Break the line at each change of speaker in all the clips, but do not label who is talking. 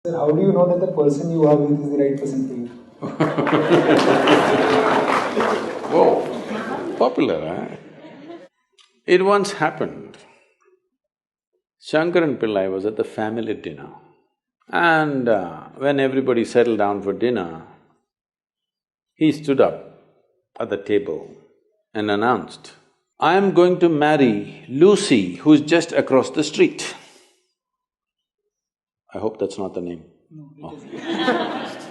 Sir, how do you know that the person you are with is the right person for you?
Whoa, popular, huh? It once happened. Shankaran Pillai was at the family dinner, and when everybody settled down for dinner, he stood up at the table and announced, "I am going to marry Lucy, who's just across the street." I hope that's not the name.
No, it is.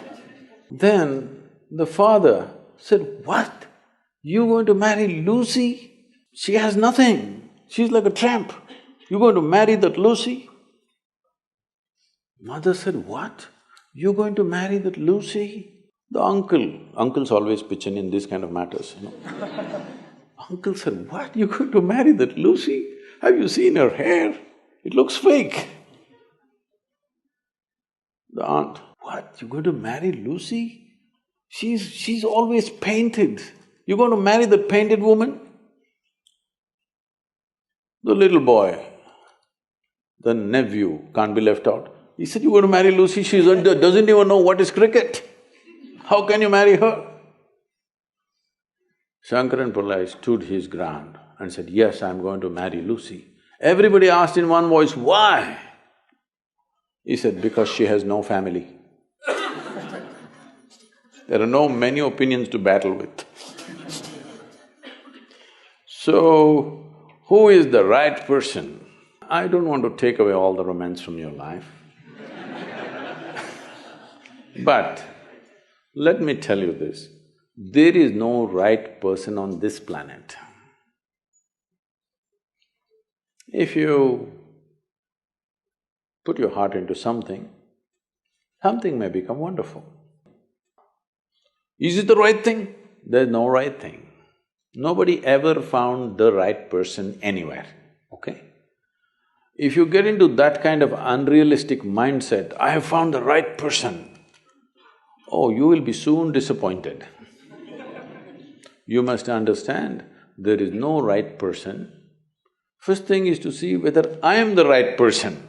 Then the father said, "What? You going to marry Lucy? She has nothing. She's like a tramp. You going to marry that Lucy?" Mother said, "What? You going to marry that Lucy?" The uncles always pitch in these kind of matters, you know. Uncle said, "What? You going to marry that Lucy? Have you seen her hair? It looks fake." The aunt, "What? You going to marry Lucy? She's always painted. You going to marry that painted woman?" The little boy, the nephew, can't be left out. He said, "You going to marry Lucy? She doesn't even know what is cricket. How can you marry her?" Shankaran Pillai stood his ground and said, "Yes, I'm going to marry Lucy." Everybody asked in one voice, "Why?" He said, "Because she has no family." There are no many opinions to battle with. So, who is the right person? I don't want to take away all the romance from your life. But let me tell you this, there is no right person on this planet. If you put your heart into something, something may become wonderful. Is it the right thing? There's no right thing. Nobody ever found the right person anywhere, okay? If you get into that kind of unrealistic mindset, "I have found the right person," oh, you will be soon disappointed. You must understand, there is no right person. First thing is to see whether I am the right person.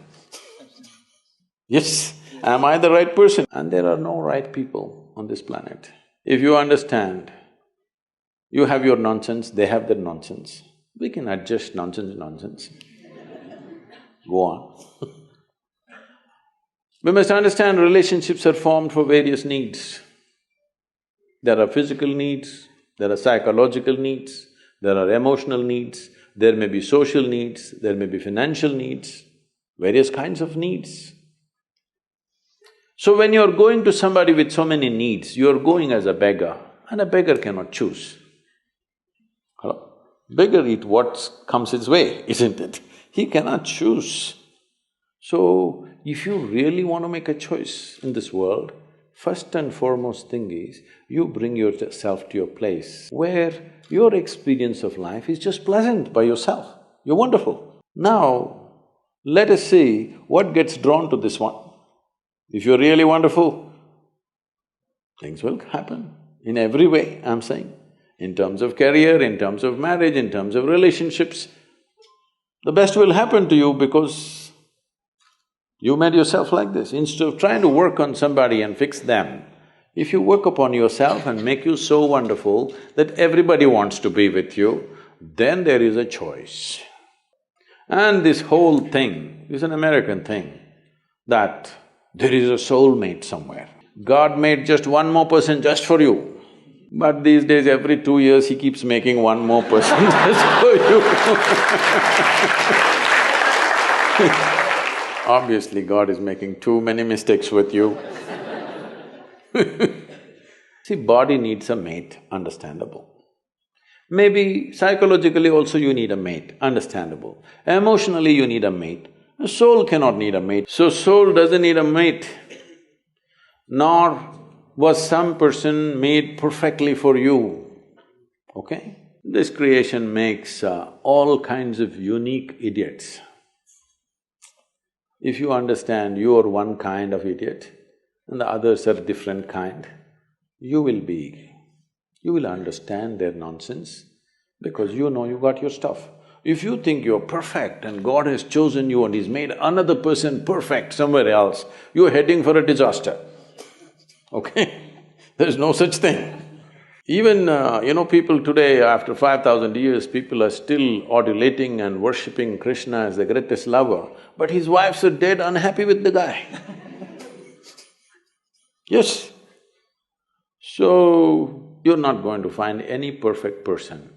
Yes, am I the right person? And there are no right people on this planet. If you understand, you have your nonsense, they have their nonsense, we can adjust nonsense. Go on. We must understand relationships are formed for various needs. There are physical needs, there are psychological needs, there are emotional needs, there may be social needs, there may be financial needs, various kinds of needs. So when you're going to somebody with so many needs, you're going as a beggar, and a beggar cannot choose. Hello? Beggar eat what comes his way, isn't it? He cannot choose. So, if you really want to make a choice in this world, first and foremost thing is, you bring yourself to your place where your experience of life is just pleasant by yourself. You're wonderful. Now, let us see what gets drawn to this one. If you're really wonderful, things will happen in every way, I'm saying. In terms of career, in terms of marriage, in terms of relationships, the best will happen to you because you made yourself like this. Instead of trying to work on somebody and fix them, if you work upon yourself and make you so wonderful that everybody wants to be with you, then there is a choice. And this whole thing is an American thing, that there is a soulmate somewhere. God made just one more person just for you. But these days, every 2 years, he keeps making one more person just for you. Obviously, God is making too many mistakes with you. See, body needs a mate, understandable. Maybe psychologically also you need a mate, understandable. Emotionally you need a mate. A soul cannot need a mate. So soul doesn't need a mate, nor was some person made perfectly for you, okay? This creation makes all kinds of unique idiots. If you understand you are one kind of idiot and the others are different kind, you will understand their nonsense because you know you got your stuff. If you think you're perfect and God has chosen you and He's made another person perfect somewhere else, you're heading for a disaster, okay? There's no such thing. Even, people today, after 5,000 years, people are still adulating and worshipping Krishna as the greatest lover, but his wives are dead unhappy with the guy. Yes. So, you're not going to find any perfect person.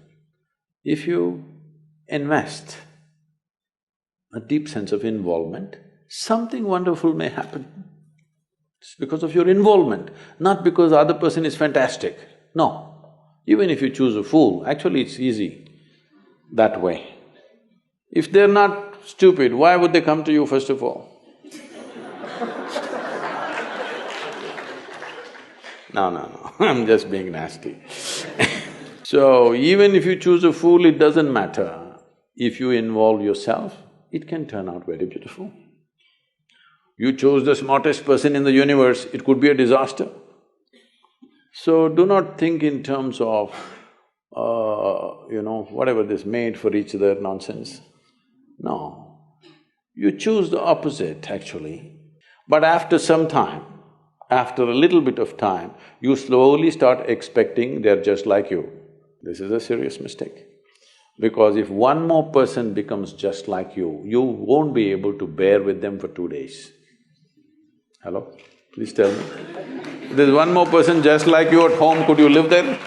If you invest a deep sense of involvement, something wonderful may happen. It's because of your involvement, not because the other person is fantastic. No. Even if you choose a fool, actually it's easy that way. If they're not stupid, why would they come to you first of all? No, I'm just being nasty. So, even if you choose a fool, it doesn't matter. If you involve yourself, it can turn out very beautiful. You chose the smartest person in the universe, it could be a disaster. So, do not think in terms of, whatever this made for each other nonsense. No. You choose the opposite, actually. But after some time, after a little bit of time, you slowly start expecting they're just like you. This is a serious mistake. Because if one more person becomes just like you won't be able to bear with them for 2 days. Hello? Please tell me. If there's one more person just like you at home, could you live there?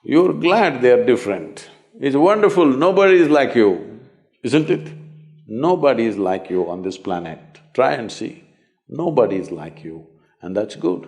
You're glad they're different. It's wonderful, nobody is like you, isn't it? Nobody is like you on this planet. Try and see. Nobody is like you, and that's good.